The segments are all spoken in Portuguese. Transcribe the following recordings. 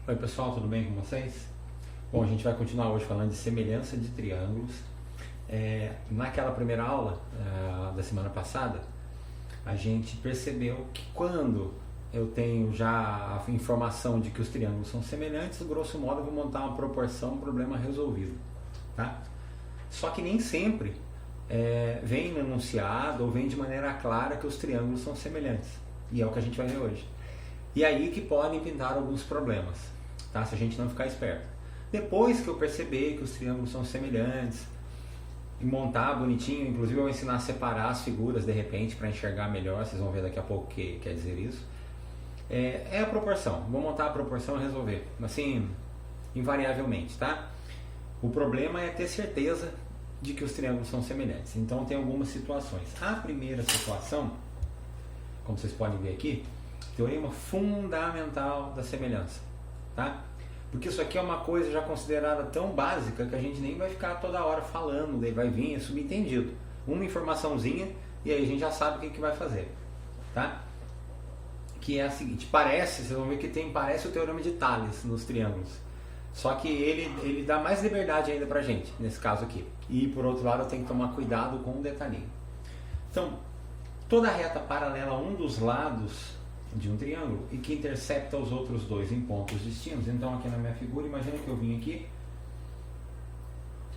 Oi pessoal, tudo bem com vocês? Bom, a gente vai continuar hoje falando de semelhança de triângulos. Naquela primeira aula da semana passada, a gente percebeu que quando eu tenho já a informação de que os triângulos são semelhantes, grosso modo eu vou montar uma proporção, um problema resolvido. Tá? Só que nem sempre vem no enunciado ou vem de maneira clara que os triângulos são semelhantes. E é o que a gente vai ver hoje. E aí que podem pintar alguns problemas, tá? Se a gente não ficar esperto. Depois que eu perceber que os triângulos são semelhantes, e montar bonitinho, inclusive eu vou ensinar a separar as figuras de repente para enxergar melhor, vocês vão ver daqui a pouco o que quer dizer isso. É a proporção, vou montar a proporção e resolver, assim, invariavelmente, tá? O problema é ter certeza de que os triângulos são semelhantes, então tem algumas situações. A primeira situação, como vocês podem ver aqui, teorema fundamental da semelhança, tá? Porque isso aqui é uma coisa já considerada tão básica que a gente nem vai ficar toda hora falando, daí vai vir subentendido. Uma informaçãozinha e aí a gente já sabe o que vai fazer, tá? Que é a seguinte, vocês vão ver que parece o teorema de Tales nos triângulos. Só que ele dá mais liberdade ainda pra gente, nesse caso aqui. E por outro lado eu tenho que tomar cuidado com um detalhinho. Então, toda reta paralela a um dos lados de um triângulo e que intercepta os outros dois em pontos distintos. Então aqui na minha figura, imagina que eu vim aqui,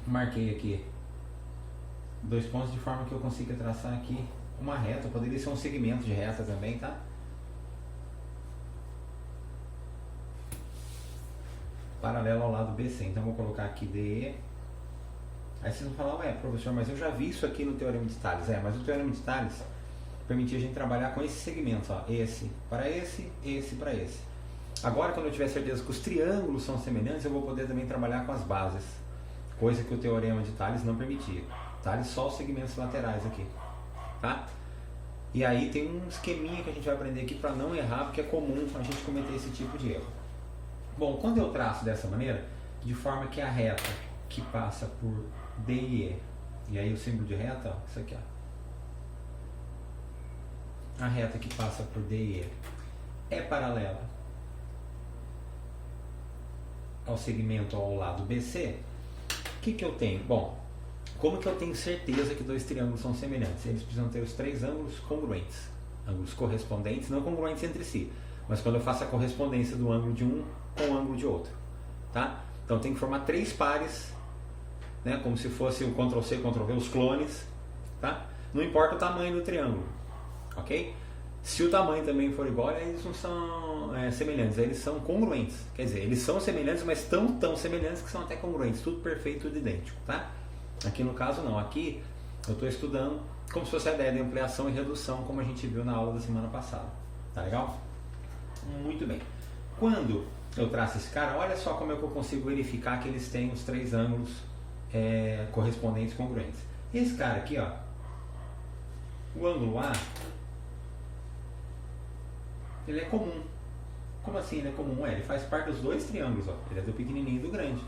marquei aqui dois pontos de forma que eu consiga traçar aqui uma reta, poderia ser um segmento de reta também, tá? Paralelo ao lado BC, então vou colocar aqui DE. Aí vocês vão falar, ué professor, mas eu já vi isso aqui no teorema de Tales. Mas o teorema de Tales permitir a gente trabalhar com esses segmentos, ó, esse para esse para esse. Agora, quando eu tiver certeza que os triângulos são semelhantes, eu vou poder também trabalhar com as bases, coisa que o teorema de Tales não permitia. Tales só os segmentos laterais aqui, tá? E aí tem um esqueminha que a gente vai aprender aqui para não errar, porque é comum a gente cometer esse tipo de erro. Bom, quando eu traço dessa maneira, de forma que a reta que passa por D e E aí o símbolo de reta, ó, isso aqui, ó. A reta que passa por D e E é paralela ao segmento ao lado BC, o que eu tenho? Bom, como que eu tenho certeza que dois triângulos são semelhantes? Eles precisam ter os três ângulos congruentes, ângulos correspondentes, não congruentes entre si, mas quando eu faço a correspondência do ângulo de um com o ângulo de outro, tá? Então tem que formar três pares, né, como se fosse o Ctrl+C, Ctrl+V, os clones, tá? Não importa o tamanho do triângulo. Ok? Se o tamanho também for igual, eles não são semelhantes, eles são congruentes. Quer dizer, eles são semelhantes, mas tão semelhantes que são até congruentes, tudo perfeito, tudo idêntico, tá? Aqui no caso não, aqui eu estou estudando como se fosse a ideia de ampliação e redução, como a gente viu na aula da semana passada. Tá legal? Muito bem. Quando eu traço esse cara, olha só como é que eu consigo verificar que eles têm os três ângulos correspondentes congruentes. Esse cara aqui, ó, o ângulo A, ele é comum. Como assim ele é comum? Ele faz parte dos dois triângulos, ó. Ele é do pequenininho e do grande.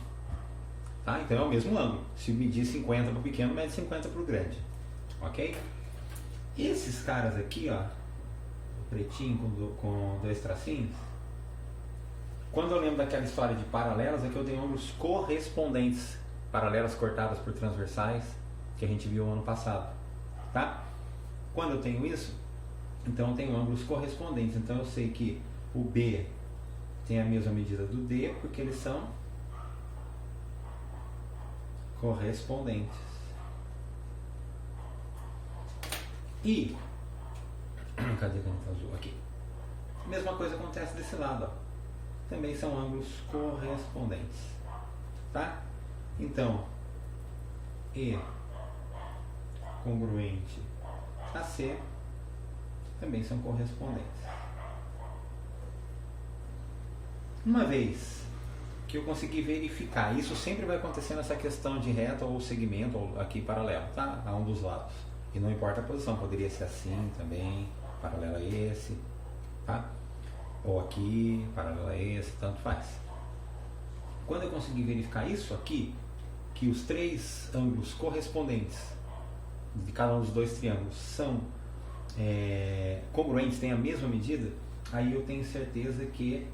Tá? Então é o mesmo ângulo. Se medir 50 para o pequeno, mede 50 para o grande. Ok? Esses caras aqui, ó, o pretinho com dois tracinhos, quando eu lembro daquela história de paralelas, é que eu tenho ângulos correspondentes. Paralelas cortadas por transversais, que a gente viu ano passado. Tá? Quando eu tenho isso, então eu tenho ângulos correspondentes. Então eu sei que o B tem a mesma medida do D, porque eles são correspondentes. E cadê a caneta azul? Aqui. Mesma coisa acontece desse lado, ó. Também são ângulos correspondentes. Tá? Então, E congruente a C também são correspondentes. Uma vez que eu conseguir verificar, isso sempre vai acontecer nessa questão de reta ou segmento, ou aqui paralelo, tá? A um dos lados. E não importa a posição, poderia ser assim também, paralelo a esse, tá? Ou aqui, paralelo a esse, tanto faz. Quando eu conseguir verificar isso aqui, que os três ângulos correspondentes de cada um dos dois triângulos são congruentes, têm a mesma medida, aí eu tenho certeza que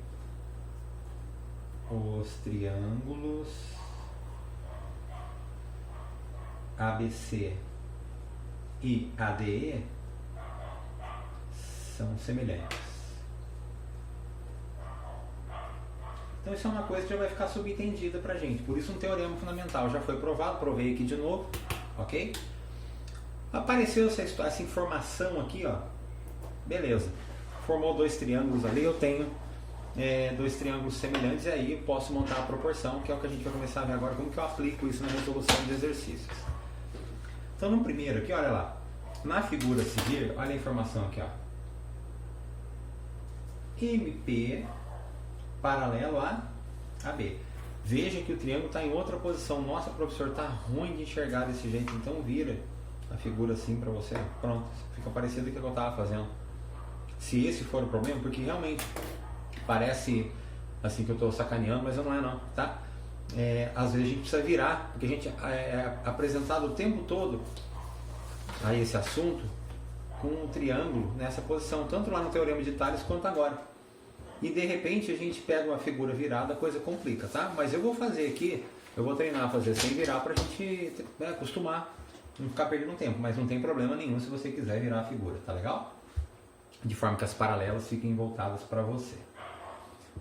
os triângulos ABC e ADE são semelhantes. Então isso é uma coisa que já vai ficar subentendida pra gente. Por isso um teorema fundamental já foi provado, provei aqui de novo, ok? Apareceu essa informação aqui, ó. Beleza. Formou dois triângulos ali, eu tenho dois triângulos semelhantes e aí eu posso montar a proporção, que é o que a gente vai começar a ver agora, como que eu aplico isso na resolução de exercícios. Então no primeiro aqui, olha lá. Na figura a seguir, olha a informação aqui, ó. MP paralelo a AB. Veja que o triângulo está em outra posição. Nossa, professor, está ruim de enxergar desse jeito. Então vira a figura assim para você. Pronto, fica parecido com o que eu estava fazendo. Se esse for o problema, porque realmente parece assim que eu estou sacaneando, mas não é não, tá? Às vezes a gente precisa virar, porque a gente é apresentado o tempo todo a esse assunto com um triângulo nessa posição, tanto lá no Teorema de Tales quanto agora. E de repente a gente pega uma figura virada, a coisa complica, tá? Mas eu vou fazer aqui, eu vou treinar a fazer sem virar pra gente acostumar, não ficar perdendo tempo, mas não tem problema nenhum se você quiser virar a figura, tá legal? De forma que as paralelas fiquem voltadas para você.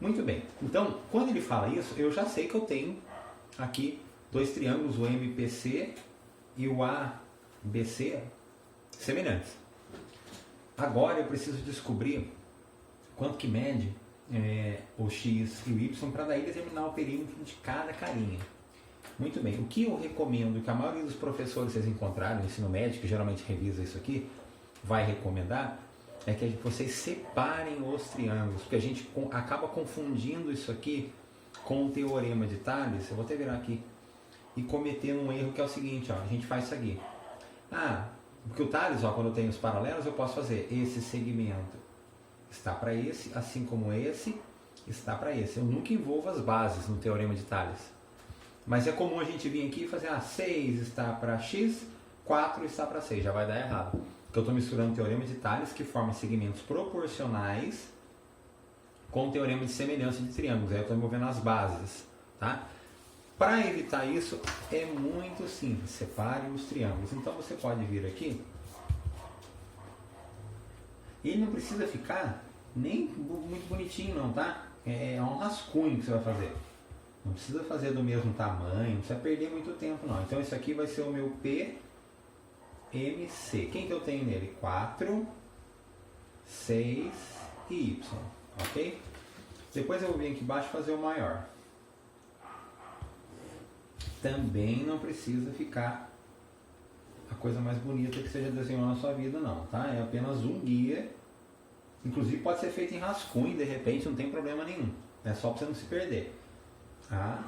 Muito bem, então quando ele fala isso, eu já sei que eu tenho aqui dois triângulos, o MPC e o ABC, semelhantes. Agora eu preciso descobrir quanto que mede o X e o Y para daí determinar o perímetro de cada carinha. Muito bem, o que eu recomendo, que a maioria dos professores vocês encontraram no ensino médio, que geralmente revisa isso aqui, vai recomendar, é que vocês separem os triângulos, porque a gente acaba confundindo isso aqui com o Teorema de Tales, eu vou até virar aqui, e cometendo um erro que é o seguinte, ó, a gente faz isso aqui. Porque o Tales, ó, quando eu tenho os paralelos, eu posso fazer esse segmento está para esse, assim como esse está para esse. Eu nunca envolvo as bases no Teorema de Tales. Mas é comum a gente vir aqui e fazer 6 está para X, 4 está para 6. Já vai dar errado. Porque eu estou misturando o Teorema de Tales, que forma segmentos proporcionais, com o Teorema de semelhança de triângulos. Aí eu estou envolvendo as bases. Tá? Para evitar isso, é muito simples. Separe os triângulos. Então você pode vir aqui. Ele não precisa ficar nem muito bonitinho não, tá? É um rascunho que você vai fazer. Não precisa fazer do mesmo tamanho, não precisa perder muito tempo não. Então esse aqui vai ser o meu PMC. Quem que eu tenho nele? 4, 6 e Y, ok? Depois eu vou vir aqui embaixo fazer o maior. Também não precisa ficar a coisa mais bonita que seja desenhou na sua vida não, tá? É apenas um guia, inclusive pode ser feito em rascunho, de repente não tem problema nenhum, é só para você não se perder. A,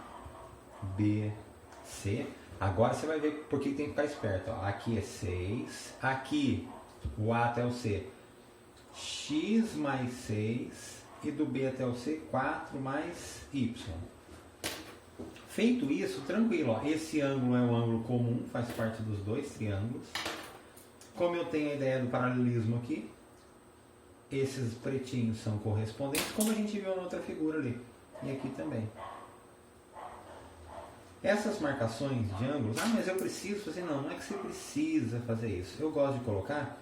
B, C, agora você vai ver por que tem que ficar esperto, ó. Aqui é 6, aqui o A até o C, X mais 6 e do B até o C 4 mais Y. Feito isso, tranquilo, ó. Esse ângulo é um ângulo comum, faz parte dos dois triângulos. Como eu tenho a ideia do paralelismo aqui, esses pretinhos são correspondentes, como a gente viu na outra figura ali. E aqui também. Essas marcações de ângulos, mas eu preciso fazer, não é que você precisa fazer isso. Eu gosto de colocar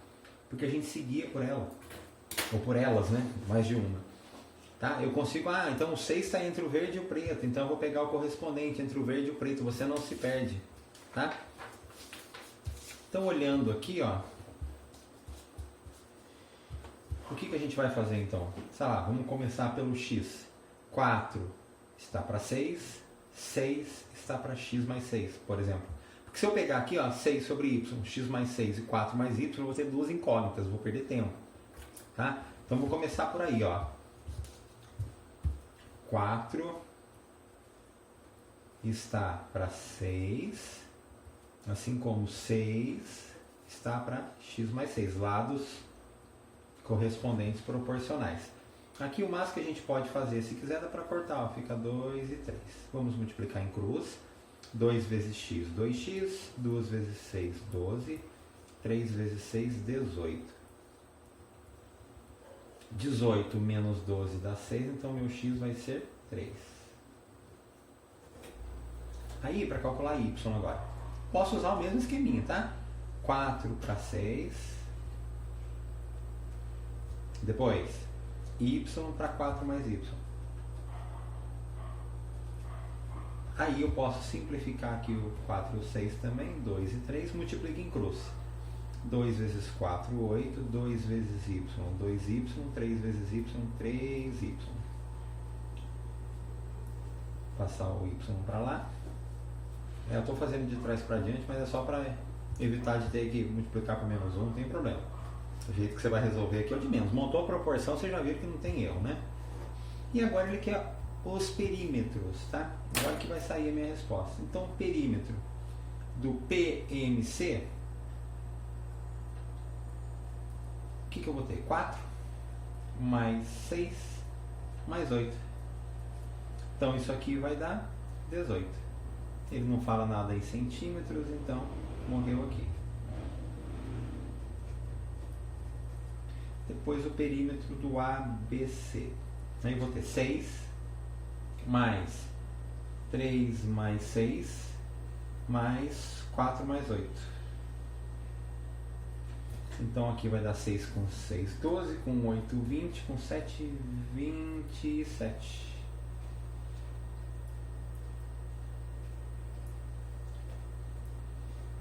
porque a gente se guia por ela, ou por elas, né? Mais de uma. Tá? Eu consigo, então o 6 está entre o verde e o preto, então eu vou pegar o correspondente entre o verde e o preto, você não se perde, tá? Então olhando aqui, ó, o que a gente vai fazer então? Sei lá, vamos começar pelo X, 4 está para 6, 6 está para X mais 6, por exemplo. Porque se eu pegar aqui, ó, 6 sobre Y, X mais 6 e 4 mais Y, eu vou ter duas incógnitas, vou perder tempo, tá? Então vou começar por aí, ó. 4 está para 6, assim como 6 está para X mais 6, lados correspondentes proporcionais. Aqui o máximo que a gente pode fazer, se quiser dá para cortar, ó, fica 2 e 3. Vamos multiplicar em cruz, 2 vezes X, 2X, 2 vezes 6, 12, 3 vezes 6, 18. 18 menos 12 dá 6, então meu X vai ser 3. Aí, para calcular y agora, posso usar o mesmo esqueminha, tá? 4 para 6. Depois, y para 4 mais y. Aí eu posso simplificar aqui o 4 e o 6 também, 2 e 3, multiplica em cruz. 2 vezes 4, 8, 2 vezes y, 2y, 3 vezes y, 3y. Passar o y para lá. Eu estou fazendo de trás para diante, mas é só para evitar de ter que multiplicar por menos 1, não tem problema. O jeito que você vai resolver aqui é o de menos. Montou a proporção, você já viu que não tem erro, né? E agora ele quer os perímetros, tá? Agora que vai sair a minha resposta. Então, o perímetro do PMC, o que eu botei? 4 mais 6 mais 8. Então, isso aqui vai dar 18. Ele não fala nada em centímetros, então morreu aqui. Depois o perímetro do ABC. Aí eu vou ter 6 mais 3 mais 6 mais 4 mais 8. Então aqui vai dar 6 com 6, 12, com 8, 20, com 7, 27.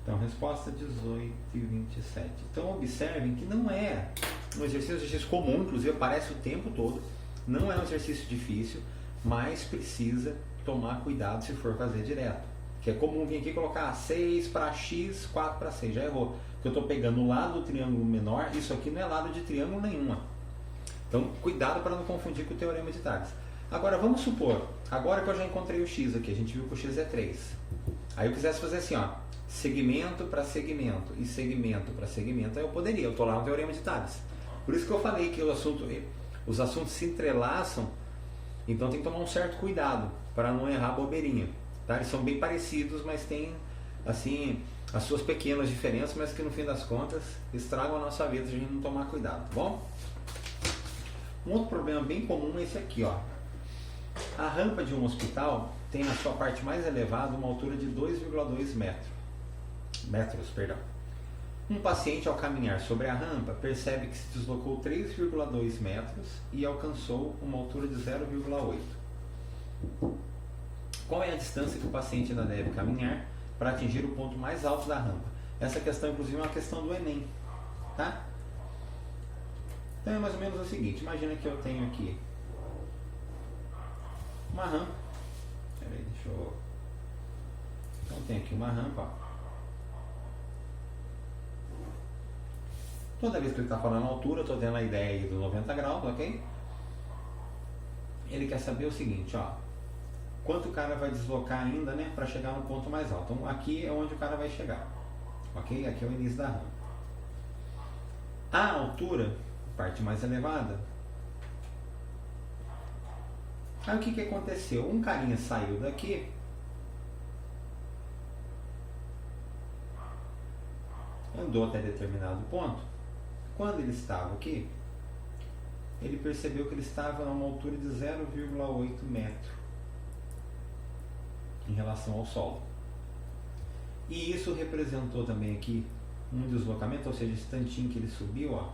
Então, resposta 18 e 27. Então, observem que não é um exercício comum, inclusive aparece o tempo todo. Não é um exercício difícil, mas precisa tomar cuidado se for fazer direto. Que é comum vir aqui e colocar 6 para x, 4 para 6. Já errou. Porque eu estou pegando o lado do triângulo menor, isso aqui não é lado de triângulo nenhuma. Então, cuidado para não confundir com o teorema de Tales. Agora, vamos supor, agora que eu já encontrei o x aqui, a gente viu que o x é 3. Aí eu quisesse fazer assim, ó, segmento para segmento e segmento para segmento, aí eu poderia, eu estou lá no teorema de Tales. Por isso que eu falei que os assuntos se entrelaçam, então tem que tomar um certo cuidado para não errar bobeirinha. Tá? Eles são bem parecidos, mas tem assim, as suas pequenas diferenças, mas que no fim das contas estragam a nossa vida se a gente não tomar cuidado, tá bom? Um outro problema bem comum é esse aqui, ó. A rampa de um hospital tem na sua parte mais elevada uma altura de 2,2 metros. Um paciente, ao caminhar sobre a rampa, percebe que se deslocou 3,2 metros e alcançou uma altura de 0,8. Qual é a distância que o paciente ainda deve caminhar para atingir o ponto mais alto da rampa? Essa questão, inclusive, é uma questão do Enem, tá? Então é mais ou menos o seguinte, imagina que eu tenho aqui uma rampa. Peraí, deixa eu... Então tem aqui uma rampa, ó. Toda vez que ele está falando a altura, eu estou tendo a ideia aí dos 90 graus, ok? Ele quer saber o seguinte, ó. Quanto o cara vai deslocar ainda, né, para chegar no ponto mais alto. Então aqui é onde o cara vai chegar, ok? Aqui é o início da rampa. A altura, parte mais elevada. Aí o que aconteceu? Um carinha saiu daqui, andou até determinado ponto. Quando ele estava aqui, ele percebeu que ele estava a uma altura de 0,8 metro em relação ao solo. E isso representou também aqui um deslocamento, ou seja, esse tantinho que ele subiu, ó,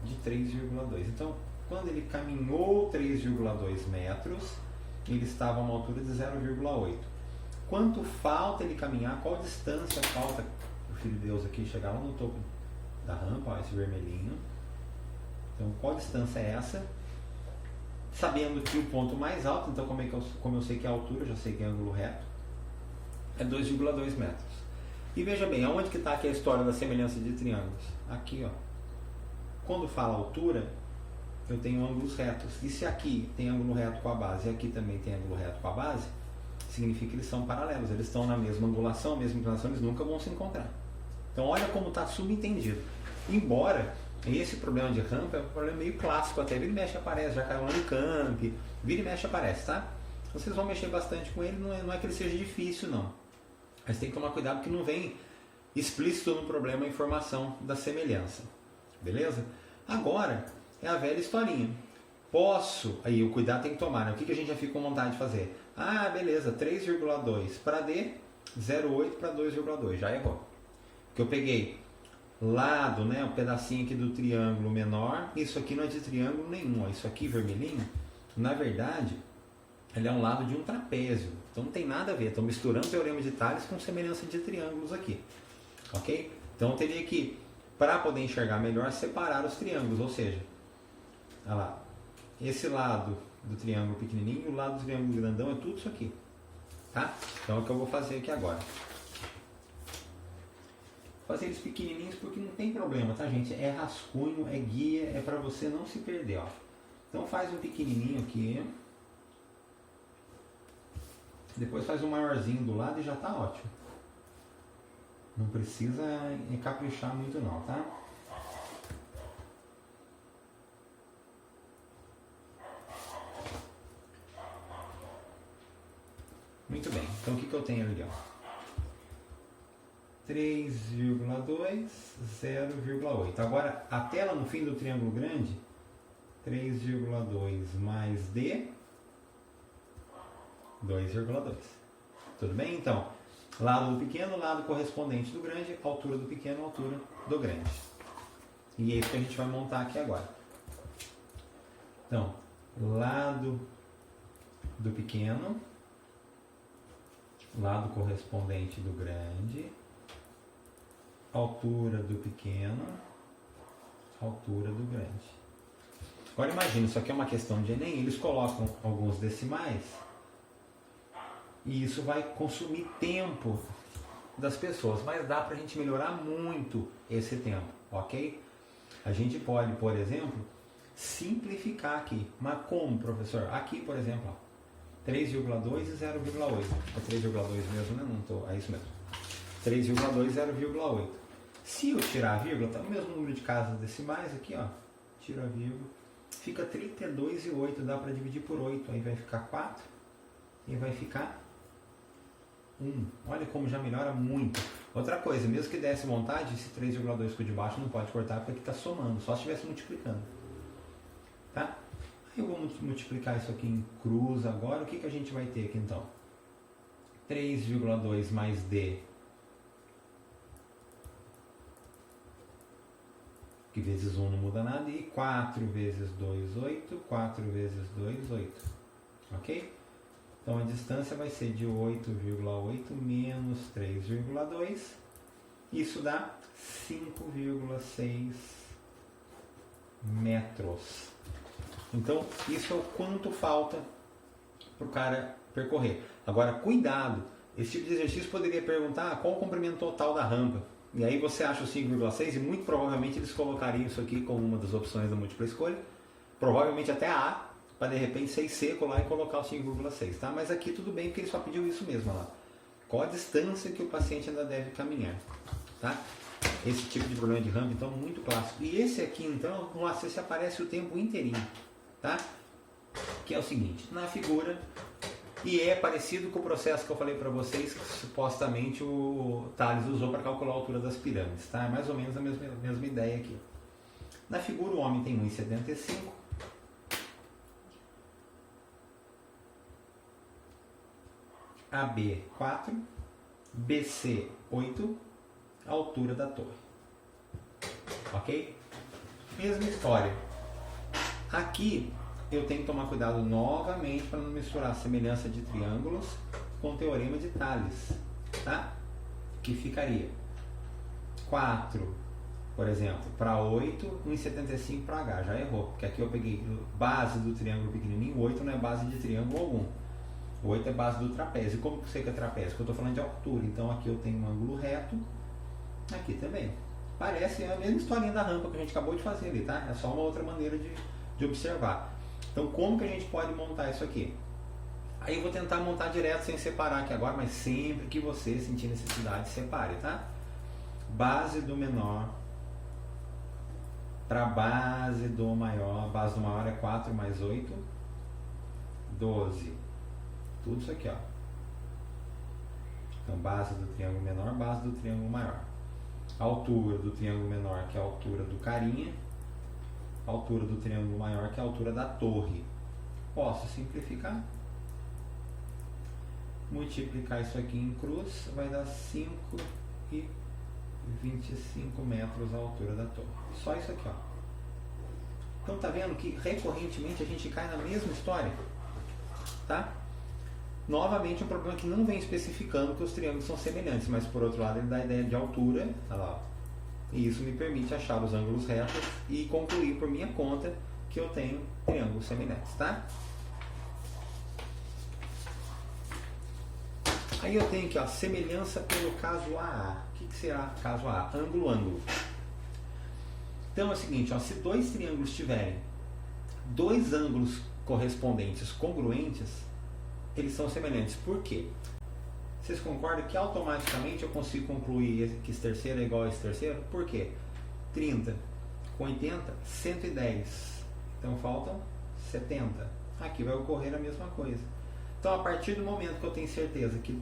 de 3,2. Então, quando ele caminhou 3,2 metros, ele estava a uma altura de 0,8. Quanto falta ele caminhar? Qual distância falta o Filho de Deus aqui chegar lá no topo da rampa, ó, esse vermelhinho? Então, qual distância é essa? Sabendo que o ponto mais alto, então como eu sei que é a altura, eu já sei que é ângulo reto, é 2,2 metros. E veja bem, aonde que está aqui a história da semelhança de triângulos? Aqui, ó. Quando fala altura, eu tenho ângulos retos. E se aqui tem ângulo reto com a base e aqui também tem ângulo reto com a base, significa que eles são paralelos, eles estão na mesma angulação, a mesma inclinação, eles nunca vão se encontrar. Então olha como está subentendido. Embora esse problema de rampa é um problema meio clássico, até vira e mexe aparece, já caiu lá no camp, vira e mexe aparece, tá? Vocês vão mexer bastante com ele, não é que ele seja difícil não, mas tem que tomar cuidado que não vem explícito no problema a informação da semelhança, beleza? Agora é a velha historinha. Posso, aí o cuidado tem que tomar, né? O que a gente já fica com vontade de fazer? Ah, beleza, 3,2 para D, 0,8 para 2,2, já errou. Porque eu peguei lado, né, um pedacinho aqui do triângulo menor, isso aqui não é de triângulo nenhum, ó. Isso aqui vermelhinho, na verdade, ele é um lado de um trapézio, então não tem nada a ver, estou misturando o teorema de Tales com semelhança de triângulos aqui, ok? Então eu teria que, para poder enxergar melhor, separar os triângulos, ou seja, olha lá, esse lado do triângulo pequenininho e o lado do triângulo grandão é tudo isso aqui, tá? Então é o que eu vou fazer aqui agora. Fazer eles pequenininhos porque não tem problema, tá, gente? É rascunho, é guia, é para você não se perder, ó. Então faz um pequenininho aqui, depois faz um maiorzinho do lado e já tá ótimo. Não precisa caprichar muito não, tá? Muito bem, então o que eu tenho ali, ó? 3,2, 0,8. Agora, a tela no fim do triângulo grande, 3,2 mais D, 2,2. Tudo bem? Então, lado do pequeno, lado correspondente do grande, altura do pequeno, altura do grande. E é isso que a gente vai montar aqui agora. Então, lado do pequeno, lado correspondente do grande, altura do pequeno, altura do grande. Agora imagina, isso aqui é uma questão de Enem, eles colocam alguns decimais e isso vai consumir tempo das pessoas, mas dá para a gente melhorar muito esse tempo, ok? A gente pode, por exemplo, simplificar aqui. Mas como, professor? Aqui, por exemplo, 3,2 e 0,8. É 3,2 mesmo, né? Não tô, é isso mesmo. 3,2 e 0,8. Se eu tirar a vírgula, tá no mesmo número de casas decimais aqui, ó. Tiro a vírgula. Fica 32 e 8. Dá para dividir por 8. Aí vai ficar 4. E vai ficar 1. Olha como já melhora muito. Outra coisa, mesmo que desse vontade, esse 3,2 por debaixo não pode cortar porque aqui está somando. Só se estivesse multiplicando. Tá? Aí eu vou multiplicar isso aqui em cruz agora. O que a gente vai ter aqui então? 3,2 mais D. Que vezes 1 não muda nada, e 4 vezes 2, 8, 4 vezes 2, 8, ok? Então a distância vai ser de 8,8 menos 3,2, isso dá 5,6 metros. Então isso é o quanto falta para o cara percorrer. Agora cuidado, esse tipo de exercício poderia perguntar qual o comprimento total da rampa. E aí você acha o 5,6 e muito provavelmente eles colocariam isso aqui como uma das opções da múltipla escolha. Provavelmente até a A, para de repente ser seco lá e colocar o 5,6, tá? Mas aqui tudo bem porque ele só pediu isso mesmo, lá. Qual a distância que o paciente ainda deve caminhar, tá? Esse tipo de problema de rampa, então, muito clássico. E esse aqui, então, no ACC aparece o tempo inteirinho, tá? Que é o seguinte, na figura... E é parecido com o processo que eu falei para vocês que supostamente o Tales usou para calcular a altura das pirâmides, tá? É mais ou menos a mesma ideia aqui. Na figura o homem tem 1,75. AB 4, BC 8, a altura da torre. Ok? Mesma história. Aqui eu tenho que tomar cuidado novamente para não misturar a semelhança de triângulos com o teorema de Tales, tá? Que ficaria 4, por exemplo, para 8, 1,75 para H, já errou, porque aqui eu peguei base do triângulo pequenininho, 8 não é base de triângulo algum, 8 é base do trapézio. E como que eu sei que é trapézio? Porque eu estou falando de altura, então aqui eu tenho um ângulo reto, aqui também. Parece a mesma historinha da rampa que a gente acabou de fazer ali, tá? É só uma outra maneira de observar. Então, como que a gente pode montar isso aqui? Aí eu vou tentar montar direto sem separar aqui agora, mas sempre que você sentir necessidade, separe, tá? Base do menor para base do maior. A base do maior é 4 mais 8, 12. Tudo isso aqui, ó. Então, base do triângulo menor, base do triângulo maior. A altura do triângulo menor, que é a altura do carinha, a altura do triângulo maior que a altura da torre. Posso simplificar. Multiplicar isso aqui em cruz, vai dar 5,25 metros a altura da torre. Só isso aqui, ó. Então tá vendo que recorrentemente a gente cai na mesma história, tá? Novamente um problema que não vem especificando que os triângulos são semelhantes, mas por outro lado ele dá a ideia de altura, olha lá, ó. E isso me permite achar os ângulos retos e concluir por minha conta que eu tenho triângulos semelhantes, tá? Aí eu tenho aqui, ó, semelhança pelo caso AA. O que será caso AA? Ângulo, ângulo. Então é o seguinte, ó, se dois triângulos tiverem dois ângulos correspondentes congruentes, eles são semelhantes. Por quê? Vocês concordam que automaticamente eu consigo concluir que esse terceiro é igual a esse terceiro? Por quê? 30 com 80, 110. Então faltam 70. Aqui vai ocorrer a mesma coisa. Então, a partir do momento que eu tenho certeza que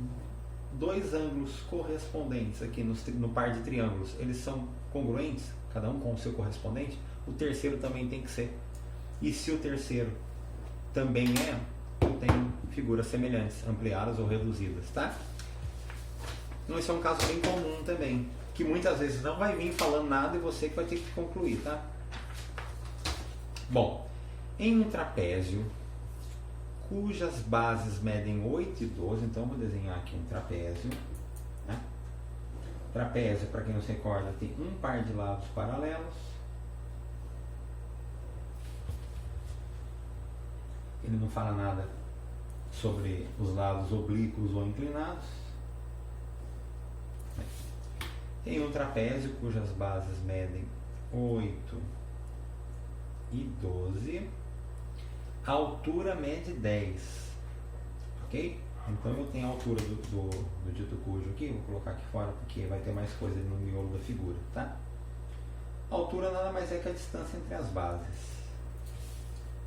dois ângulos correspondentes aqui no par de triângulos, eles são congruentes, cada um com o seu correspondente, o terceiro também tem que ser. E se o terceiro também é, eu tenho figuras semelhantes, ampliadas ou reduzidas, tá? Então, esse é um caso bem comum também, que muitas vezes não vai vir falando nada e você que vai ter que concluir, tá? Bom, em um trapézio cujas bases medem 8 e 12, então eu vou desenhar aqui um trapézio, né? Trapézio, para quem não se recorda, tem um par de lados paralelos, ele não fala nada sobre os lados oblíquos ou inclinados. Tem um trapézio cujas bases medem 8 e 12, a altura mede 10, ok? Então eu tenho a altura do dito cujo aqui, vou colocar aqui fora porque vai ter mais coisa no miolo da figura, tá? A altura nada mais é que a distância entre as bases.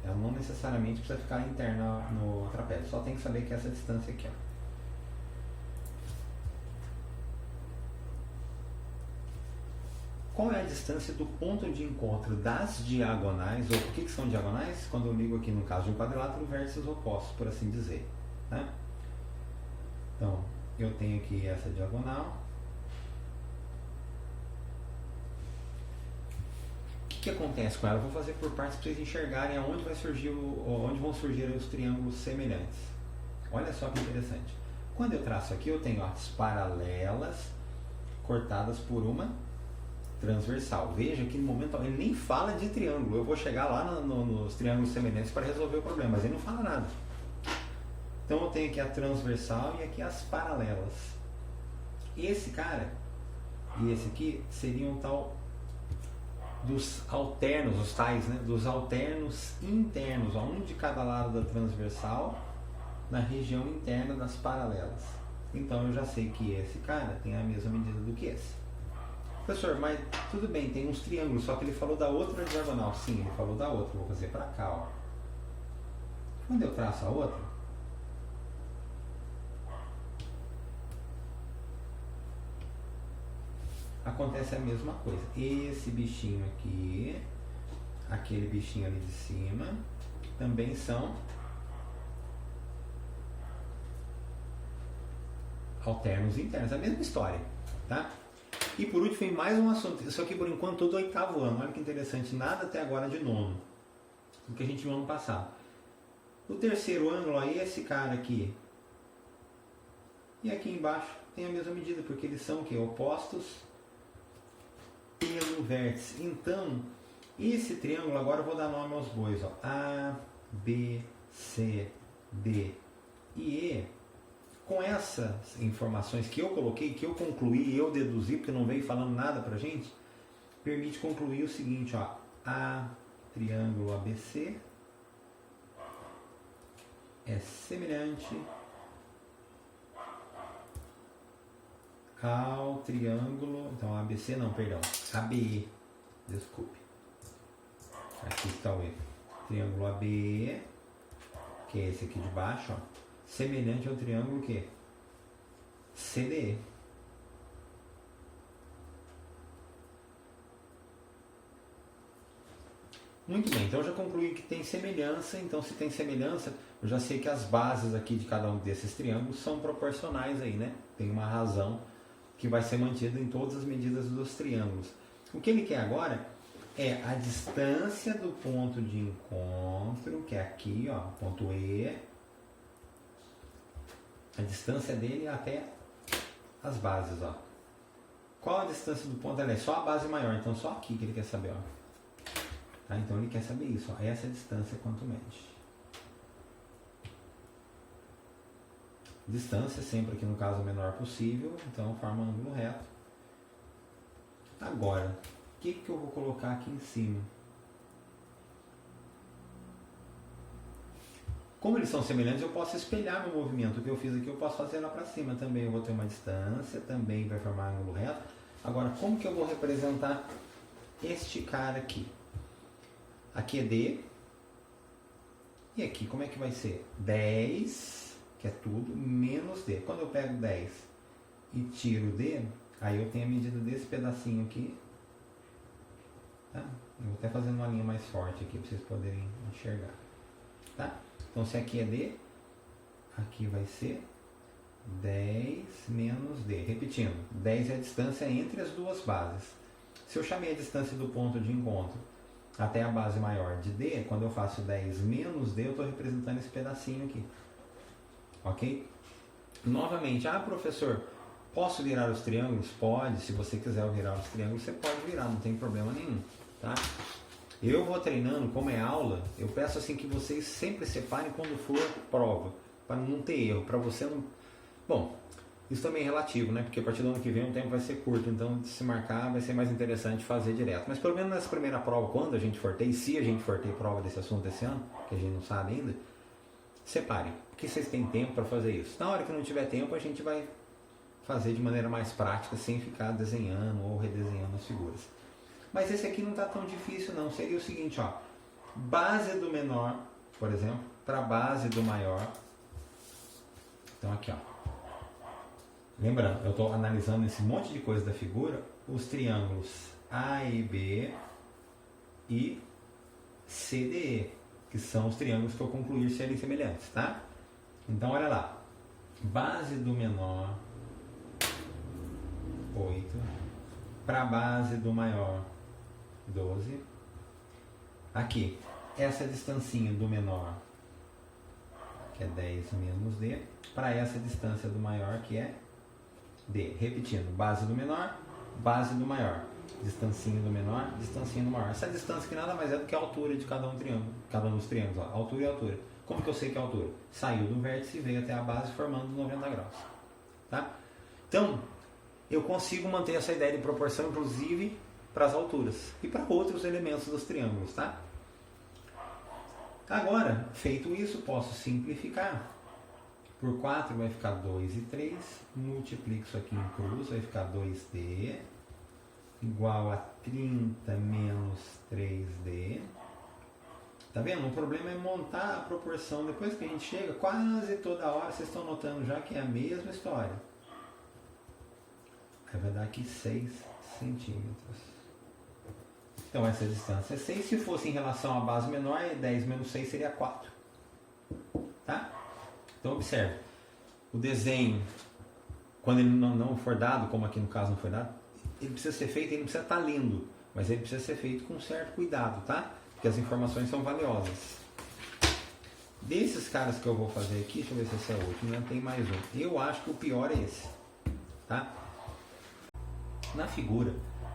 Ela não necessariamente precisa ficar interna no trapézio, só tem que saber que essa distância aqui, ó. Qual é a distância do ponto de encontro das diagonais, ou o que são diagonais? Quando eu ligo aqui no caso de um quadrilátero, vértices opostos, por assim dizer, né? Então, eu tenho aqui essa diagonal. O que acontece com ela? Eu vou fazer por partes para vocês enxergarem aonde vai surgir onde vão surgir os triângulos semelhantes. Olha só que interessante. Quando eu traço aqui, eu tenho as paralelas cortadas por uma transversal. Veja que no momento ele nem fala de triângulo. Eu vou chegar lá nos triângulos semelhantes para resolver o problema, mas ele não fala nada. Então eu tenho aqui a transversal e aqui as paralelas. Esse cara e esse aqui seriam tal dos alternos, os tais, né? Dos alternos internos, ó, um de cada lado da transversal na região interna das paralelas. Então eu já sei que esse cara tem a mesma medida do que esse. Professor, mas tudo bem, tem uns triângulos, só que ele falou da outra diagonal. Sim, ele falou da outra. Vou fazer para cá, ó. Quando eu traço a outra, acontece a mesma coisa. Esse bichinho aqui, aquele bichinho ali de cima, também são alternos internos. A mesma história, tá? E por último, vem mais um assunto. Isso aqui por enquanto todo 8º ano. Olha que interessante. Nada até agora de nono. Do que a gente viu ano passado. O terceiro ângulo aí é esse cara aqui. E aqui embaixo tem a mesma medida, porque eles são o quê? Opostos pelo vértice. Então, esse triângulo, agora eu vou dar nome aos bois. Ó. A, B, C, D e E. Com essas informações que eu coloquei, que eu concluí, eu deduzi, porque não veio falando nada pra gente, permite concluir o seguinte, ó, A, triângulo ABC, é semelhante ao triângulo, então ABC não, perdão, ABE, desculpe, aqui está o erro, triângulo ABE, que é esse aqui de baixo, ó, semelhante ao triângulo que? CDE. Muito bem, então eu já concluí que tem semelhança. Então, se tem semelhança, eu já sei que as bases aqui de cada um desses triângulos são proporcionais aí, né? Tem uma razão que vai ser mantida em todas as medidas dos triângulos. O que ele quer agora é a distância do ponto de encontro, que é aqui, ó, ponto E. A distância dele até as bases, ó. Qual a distância do ponto? Ela é só a base maior, então só aqui que ele quer saber, ó. Tá? Então ele quer saber isso, ó. Essa é a distância quanto mede. Distância sempre aqui no caso o menor possível, então forma um ângulo reto. Agora, o que eu vou colocar aqui em cima? Como eles são semelhantes, eu posso espelhar meu movimento. O que eu fiz aqui eu posso fazer lá para cima também. Eu vou ter uma distância, também vai formar um ângulo reto. Agora, como que eu vou representar este cara aqui? Aqui é D. E aqui, como é que vai ser? 10, que é tudo, menos D. Quando eu pego 10 e tiro D, aí eu tenho a medida desse pedacinho aqui. Tá? Eu vou até fazendo uma linha mais forte aqui para vocês poderem enxergar. Tá? Então, se aqui é D, aqui vai ser 10 menos D. Repetindo, 10 é a distância entre as duas bases. Se eu chamei a distância do ponto de encontro até a base maior de D, quando eu faço 10 menos D, eu estou representando esse pedacinho aqui. Ok? Novamente, professor, posso virar os triângulos? Pode, se você quiser virar os triângulos, você pode virar, não tem problema nenhum. Tá? Eu vou treinando, como é aula, eu peço assim que vocês sempre separem quando for prova, para não ter erro, para você não... Bom, isso também é relativo, né? Porque a partir do ano que vem o tempo vai ser curto, então se marcar vai ser mais interessante fazer direto. Mas pelo menos nessa primeira prova, quando a gente for ter, e se a gente for ter prova desse assunto esse ano, que a gente não sabe ainda, separem, porque vocês têm tempo para fazer isso. Na hora que não tiver tempo, a gente vai fazer de maneira mais prática, sem ficar desenhando ou redesenhando as figuras. Mas esse aqui não está tão difícil não. Seria o seguinte, ó. Base do menor, por exemplo, para base do maior. Então aqui, ó. Lembrando, eu estou analisando esse monte de coisa da figura, os triângulos A e B e CDE, que são os triângulos que eu concluir serem semelhantes, tá? Então olha lá. Base do menor, 8. Para base do maior, 12. Aqui, essa distancinha do menor, que é 10 menos D, para essa distância do maior, que é D. Repetindo, base do menor, base do maior. Distancinha do menor, distancinha do maior. Essa distância que nada mais é do que a altura de cada um triângulo, cada um dos triângulos, ó, altura e altura. Como que eu sei que é a altura? Saiu do vértice e veio até a base formando 90 graus. Tá? Então, eu consigo manter essa ideia de proporção, inclusive, para as alturas e para outros elementos dos triângulos, tá? Agora, feito isso, posso simplificar. Por 4 vai ficar 2 e 3, multiplico isso aqui em cruz, vai ficar 2D, igual a 30 menos 3D. Tá vendo? O problema é montar a proporção. Depois que a gente chega, quase toda hora, vocês estão notando já que é a mesma história. Aí vai dar aqui 6 centímetros. Então essa distância é 6. Se fosse em relação à base menor, 10 menos 6 seria 4. Tá? Então observe. O desenho, quando ele não for dado, como aqui no caso não foi dado, ele precisa ser feito, ele não precisa estar lindo, mas ele precisa ser feito com certo cuidado, tá? Porque as informações são valiosas. Desses caras que eu vou fazer aqui, deixa eu ver se esse é o último, né? Tem mais um. Eu acho que o pior é esse. Tá? Na figura,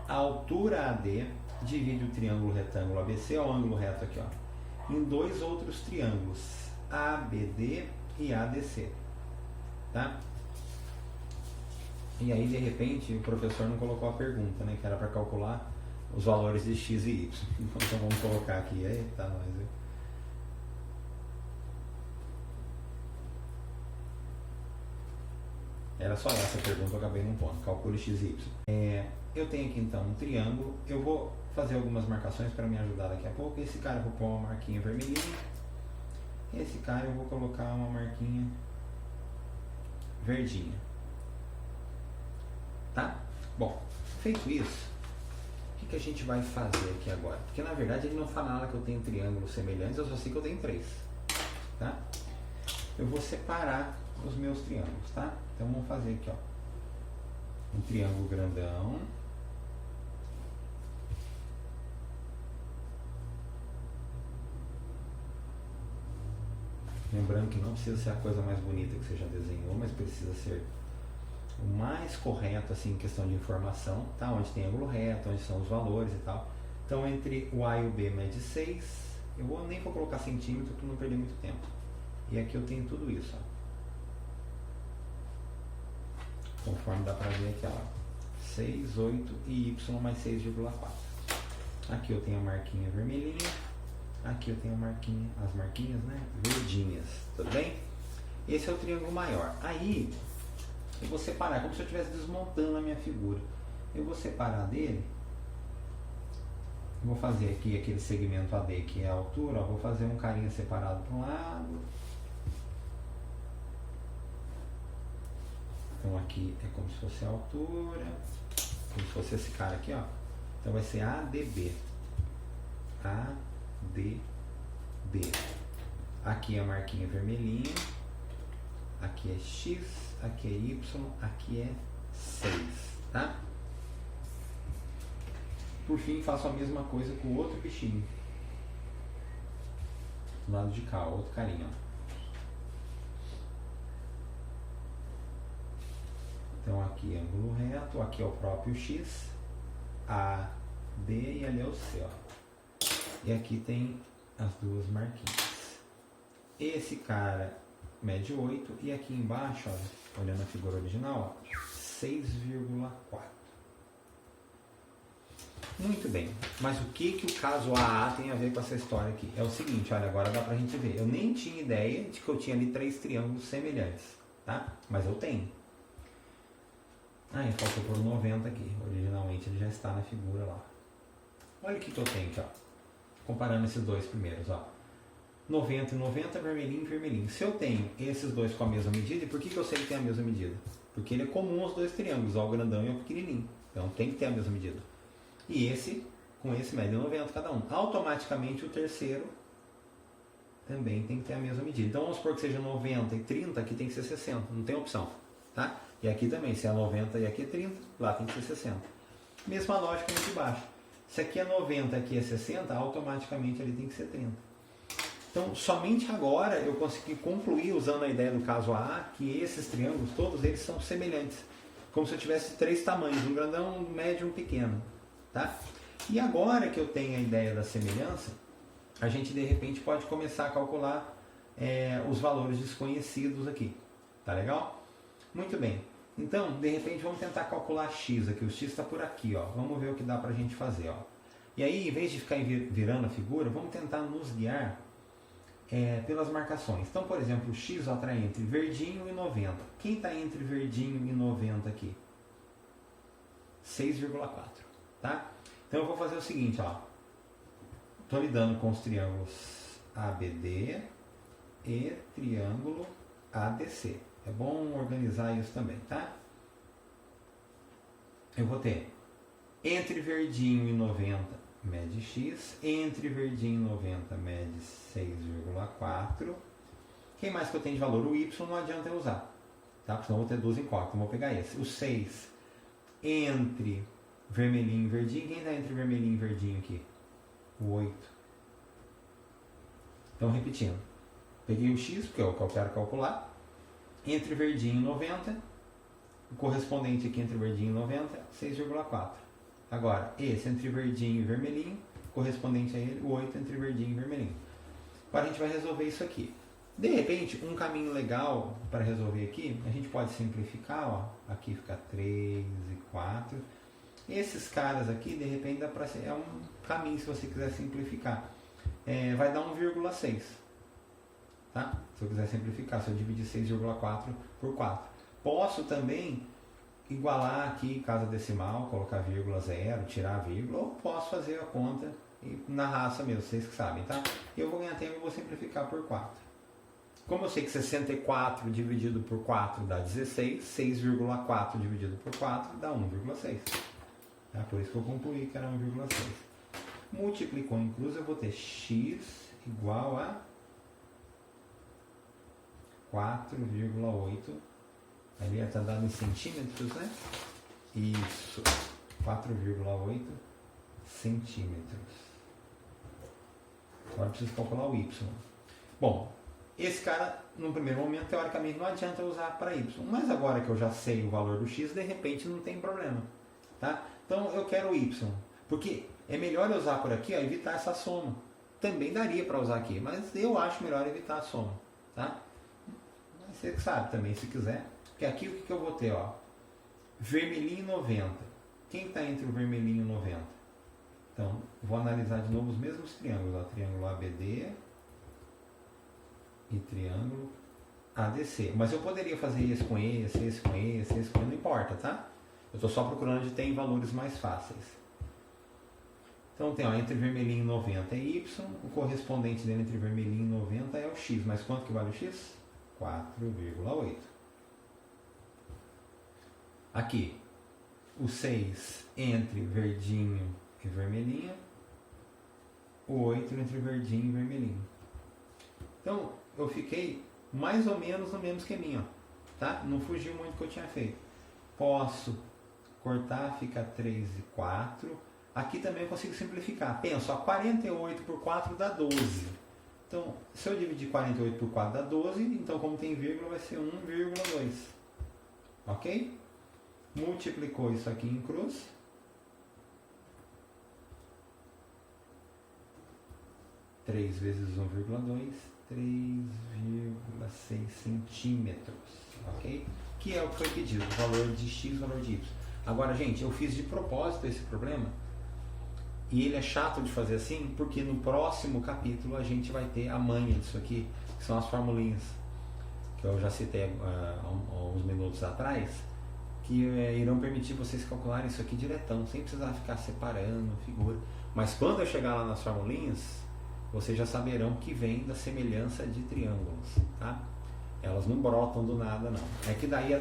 a altura AD divide o triângulo retângulo ABC, ó, o ângulo reto aqui, ó, em dois outros triângulos, ABD e ADC. Tá? E aí, de repente, o professor não colocou a pergunta, né? Que era para calcular os valores de x e y. Então vamos colocar aqui. Eita, nós. Era só essa pergunta, eu acabei não pondo. Calcule x e y. Eu tenho aqui então um triângulo. Eu vou fazer algumas marcações para me ajudar daqui a pouco. Esse cara eu vou pôr uma marquinha vermelhinha. Esse cara eu vou colocar uma marquinha verdinha. Tá? Bom, feito isso, o que a gente vai fazer aqui agora? Porque na verdade ele não fala nada que eu tenho triângulos semelhantes, eu só sei que eu tenho 3. Tá? Eu vou separar os meus triângulos, tá? Então vamos fazer aqui, ó, um triângulo grandão. Lembrando que não precisa ser a coisa mais bonita que você já desenhou, mas precisa ser o mais correto assim em questão de informação, tá? Onde tem ângulo reto, onde são os valores e tal. Então entre o A e o B mede 6. Eu nem vou colocar centímetro para não perder muito tempo. E aqui eu tenho tudo isso, ó. Conforme dá para ver aqui, ó. 6, 8 e Y mais 6,4. Aqui eu tenho a marquinha vermelhinha. Aqui eu tenho as marquinhas, né, verdinhas, tudo bem? Esse é o triângulo maior. Aí, eu vou separar, como se eu estivesse desmontando a minha figura. Eu vou separar dele. Vou fazer aqui aquele segmento AD, que é a altura. Ó, vou fazer um carinha separado para um lado. Então aqui é como se fosse a altura. Como se fosse esse cara aqui, ó. Então vai ser ADB. ADB. Aqui é a marquinha vermelhinha. Aqui é X, aqui é Y, aqui é 6, tá? Por fim, faço a mesma coisa com o outro bichinho. Do lado de cá, outro carinha, ó. Então aqui é ângulo reto, aqui é o próprio X, A, D e ali é o C, ó. E aqui tem as duas marquinhas. Esse cara mede 8 e aqui embaixo, ó, olhando a figura original, 6,4. Muito bem, mas o que o caso AA tem a ver com essa história aqui? É o seguinte, olha, agora dá pra gente ver. Eu nem tinha ideia de que eu tinha ali 3 triângulos semelhantes, tá? Mas eu tenho. Ah, e faltou por 90 aqui. Originalmente ele já está na figura lá. Olha o que eu tenho aqui, ó. Comparando esses dois primeiros, ó. 90 e 90, vermelhinho e vermelhinho. Se eu tenho esses dois com a mesma medida, e por que eu sei que tem a mesma medida? Porque ele é comum aos dois triângulos, ó, o grandão e o pequenininho. Então tem que ter a mesma medida. E esse, com esse, mede 90 cada um. Automaticamente o terceiro também tem que ter a mesma medida. Então vamos supor que seja 90 e 30, aqui tem que ser 60, não tem opção, tá? E aqui também, se é 90 e aqui é 30, lá tem que ser 60. Mesma lógica aqui de baixo. Se aqui é 90 e aqui é 60, automaticamente ali tem que ser 30. Então, somente agora eu consegui concluir, usando a ideia do caso A, que esses triângulos, todos eles são semelhantes. Como se eu tivesse 3 tamanhos, um grandão, um médio e um pequeno. Tá? E agora que eu tenho a ideia da semelhança, a gente de repente pode começar a calcular os valores desconhecidos aqui. Tá legal? Muito bem. Então, de repente, vamos tentar calcular x aqui. O x está por aqui, ó. Vamos ver o que dá para a gente fazer, ó. E aí, em vez de ficar virando a figura, vamos tentar nos guiar pelas marcações. Então, por exemplo, o x está entre verdinho e 90. Quem está entre verdinho e 90 aqui? 6,4. Tá? Então, eu vou fazer o seguinte, ó. Estou lidando com os triângulos ABD e triângulo ADC. É bom organizar isso também, tá? Eu vou ter entre verdinho e 90 mede x, entre verdinho e 90 mede 6,4. Quem mais que eu tenho de valor? O y não adianta eu usar, tá? Porque senão eu vou ter 12 incógnitas, então vou pegar esse. O 6 entre vermelhinho e verdinho. Quem está entre vermelhinho e verdinho aqui? O 8. Então, repetindo. Peguei o x, porque é o que eu quero calcular. Entre verdinho e 90, o correspondente aqui entre verdinho e 90, 6,4. Agora, esse entre verdinho e vermelhinho, correspondente a ele, o 8 entre verdinho e vermelhinho. Agora a gente vai resolver isso aqui. De repente, um caminho legal para resolver aqui, a gente pode simplificar, ó. Aqui fica 3 e 4. Esses caras aqui, de repente, dá pra ser, é um caminho se você quiser simplificar. Vai dar 1,6. Tá? Se eu quiser simplificar, se eu dividir 6,4 por 4. Posso também igualar aqui casa decimal, colocar vírgula 0, tirar a vírgula, ou posso fazer a conta na raça mesmo, vocês que sabem, tá? Eu vou ganhar tempo e vou simplificar por 4. Como eu sei que 64 dividido por 4 dá 16, 6,4 dividido por 4 dá 1,6. Tá? Por isso que eu concluí que era 1,6. Multiplicou em cruz, eu vou ter x igual a 4,8. Ali está dado em centímetros, né? Isso, 4,8 centímetros. Agora eu preciso calcular o y. Bom, esse cara, no primeiro momento, teoricamente não adianta usar para y. Mas agora que eu já sei o valor do x, de repente não tem problema. Tá? Então eu quero o y. Porque é melhor eu usar por aqui, ó, evitar essa soma. Também daria para usar aqui, mas eu acho melhor evitar a soma. Tá? Mas você sabe também, se quiser. Porque aqui o que eu vou ter? Ó? Vermelhinho 90. Quem está entre o vermelhinho e o 90? Então, vou analisar de novo os mesmos triângulos. Ó, triângulo ABD e triângulo ADC. Mas eu poderia fazer esse com esse com esse com esse, não importa, tá? Eu estou só procurando onde tem valores mais fáceis. Então tem, ó, entre vermelhinho e 90 é y, o correspondente dele entre vermelhinho e 90 é o x. Mas quanto que vale o x? 4,8. Aqui, o 6 entre verdinho e vermelhinho, o 8 entre verdinho e vermelhinho. Então, eu fiquei mais ou menos no mesmo esqueminha, ó, tá? Não fugiu muito do que eu tinha feito. Posso cortar, fica 3 e 4. Aqui também eu consigo simplificar. Pensa, ó, 48 por 4 dá 12. Então, se eu dividir 48 por 4 dá 12, então como tem vírgula vai ser 1,2. Ok? Multiplicou isso aqui em cruz. Três vezes 1,2, 3,6 centímetros, ok? Que é o que foi pedido, o valor de x, o valor de y. Agora, gente, eu fiz de propósito esse problema, e ele é chato de fazer assim, porque no próximo capítulo a gente vai ter a manha disso aqui, que são as formulinhas, que eu já citei há uns minutos atrás, que irão permitir vocês calcularem isso aqui diretão, sem precisar ficar separando figura. Mas quando eu chegar lá nas formulinhas, vocês já saberão que vem da semelhança de triângulos, tá? Elas não brotam do nada, não. É que daí,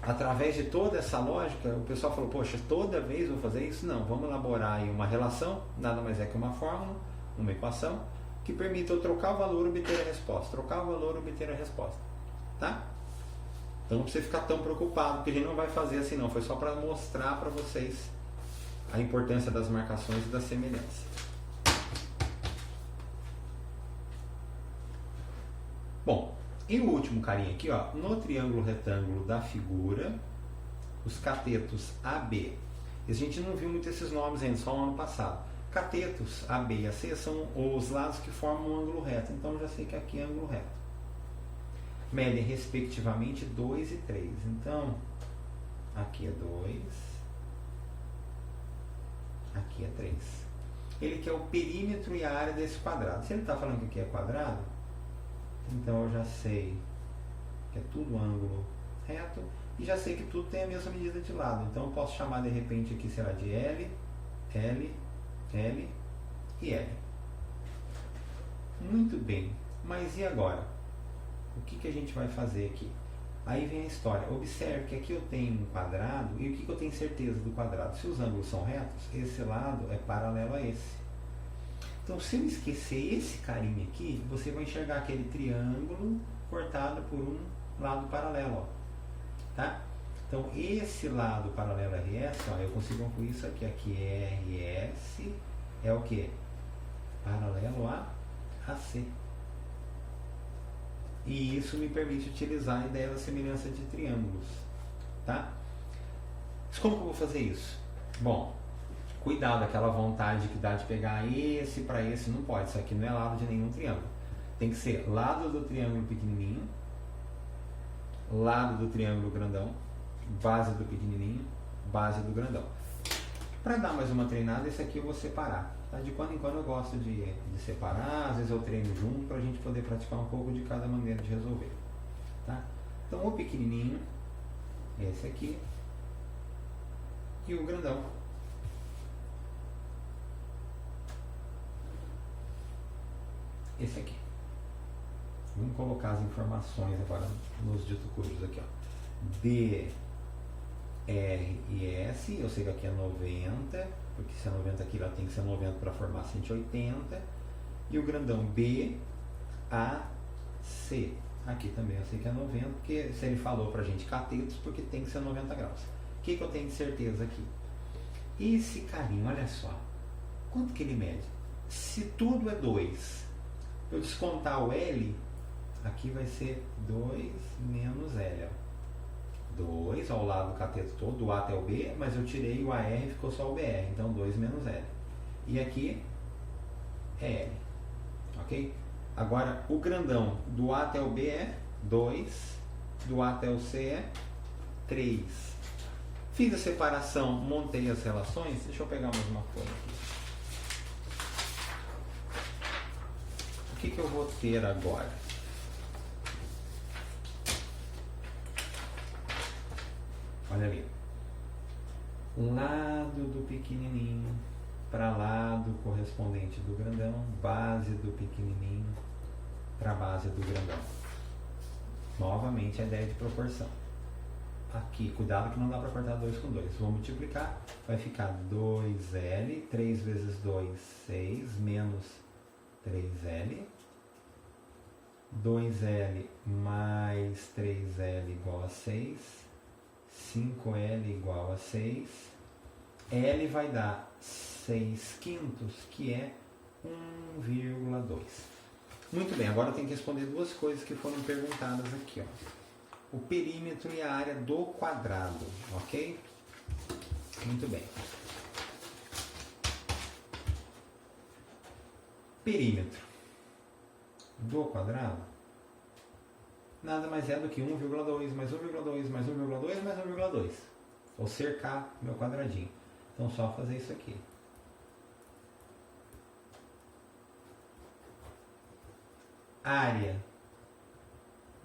através de toda essa lógica, o pessoal falou, poxa, toda vez vou fazer isso? Não, vamos elaborar aí uma relação, nada mais é que uma fórmula, uma equação, que permita eu trocar o valor e obter a resposta. Trocar o valor e obter a resposta, tá? Então não precisa ficar tão preocupado, porque a gente não vai fazer assim não, foi só para mostrar para vocês a importância das marcações e da semelhança. Bom, e o último carinha aqui, ó, no triângulo retângulo da figura, os catetos AB. A gente não viu muito esses nomes ainda, só no ano passado. Catetos AB e AC são os lados que formam um ângulo reto, então eu já sei que aqui é ângulo reto. Medem respectivamente 2 e 3. Então, aqui é 2, aqui é 3. Ele quer o perímetro e a área desse quadrado. Se ele está falando que aqui é quadrado, então eu já sei que é tudo ângulo reto e já sei que tudo tem a mesma medida de lado. Então eu posso chamar de repente aqui, será de L, L, L e L. Muito bem, mas e agora? O que a gente vai fazer aqui? Aí vem a história. Observe que aqui eu tenho um quadrado e o que eu tenho certeza do quadrado? Se os ângulos são retos, esse lado é paralelo a esse. Então, se eu esquecer esse carinha aqui, você vai enxergar aquele triângulo cortado por um lado paralelo, ó, tá? Então, esse lado paralelo a RS, ó, eu consigo concluir isso aqui. Aqui é RS, é o que? Paralelo a AC. E isso me permite utilizar a ideia da semelhança de triângulos, tá? Mas como que eu vou fazer isso? Bom, cuidado, aquela vontade que dá de pegar esse para esse, não pode. Isso aqui não é lado de nenhum triângulo. Tem que ser lado do triângulo pequenininho, lado do triângulo grandão, base do pequenininho, base do grandão. Para dar mais uma treinada, esse aqui eu vou separar. Tá? De quando em quando eu gosto de separar, às vezes eu treino junto para a gente poder praticar um pouco de cada maneira de resolver. Tá? Então o pequenininho, esse aqui, e o grandão. Esse aqui. Vamos colocar as informações agora nos dito cursos aqui, ó. B R e S, eu sei que aqui é 90, porque se é 90 aqui, ela tem que ser 90 para formar 180. E o grandão B, A, C. Aqui também eu sei que é 90, porque se ele falou pra gente catetos, porque tem que ser 90 graus. O que eu tenho de certeza aqui? Esse carinho, olha só, quanto que ele mede? Se tudo é 2, eu descontar o L, aqui vai ser 2 menos L. 2 ao lado do cateto todo, do A até o B, mas eu tirei o AR e ficou só o BR, então 2 menos L. E aqui é L, ok? Agora, o grandão do A até o B é 2, do A até o C é 3. Fiz a separação, montei as relações. Deixa eu pegar mais uma folha aqui. O que eu vou ter agora? Olha ali. Lado do pequenininho para lado correspondente do grandão, base do pequenininho para a base do grandão. Novamente a ideia de proporção. Aqui, cuidado que não dá para cortar 2 com 2. Vou multiplicar, vai ficar 2L, 3 vezes 2, 6, menos 3L. 2L mais 3L igual a 6. 5L igual a 6. L vai dar 6 quintos, que é 1,2. Muito bem, agora eu tenho que responder duas coisas que foram perguntadas aqui, ó. O perímetro e a área do quadrado, ok? Muito bem. Perímetro do quadrado nada mais é do que 1,2 mais 1,2 mais 1,2 mais 1,2. Vou cercar meu quadradinho. Então, só fazer isso aqui. Área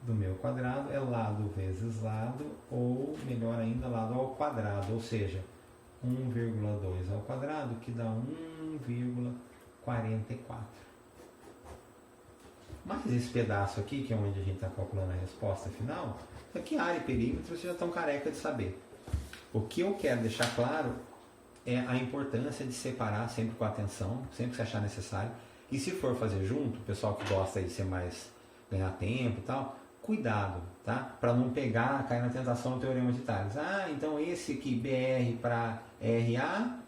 do meu quadrado é lado vezes lado, ou melhor ainda, lado ao quadrado, ou seja, 1,2 ao quadrado, que dá 1,44. Mas esse pedaço aqui, que é onde a gente está calculando a resposta final, aqui área e perímetro vocês já estão careca de saber. O que eu quero deixar claro é a importância de separar sempre com atenção, sempre que você achar necessário. E se for fazer junto, o pessoal que gosta de ser mais, ganhar tempo e tal, cuidado, tá? Para não pegar, cair na tentação do teorema de Tales. Ah, então esse aqui, BR para RA,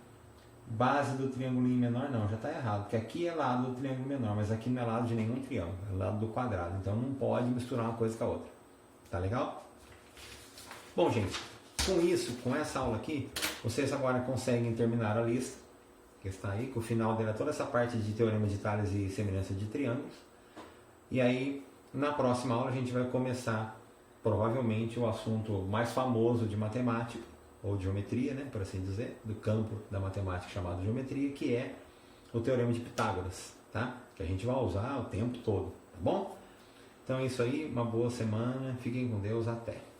base do triângulo menor, não, já está errado, porque aqui é lado do triângulo menor, mas aqui não é lado de nenhum triângulo, é lado do quadrado, então não pode misturar uma coisa com a outra. Tá legal? Bom, gente, com isso, com essa aula aqui, vocês agora conseguem terminar a lista, que está aí, que o final dela é toda essa parte de teorema de Tales e semelhança de triângulos. E aí, na próxima aula, a gente vai começar, provavelmente, o assunto mais famoso de matemática, ou de geometria, né, por assim dizer, do campo da matemática chamado geometria, que é o teorema de Pitágoras, tá? Que a gente vai usar o tempo todo, tá bom? Então é isso aí, uma boa semana, fiquem com Deus, até!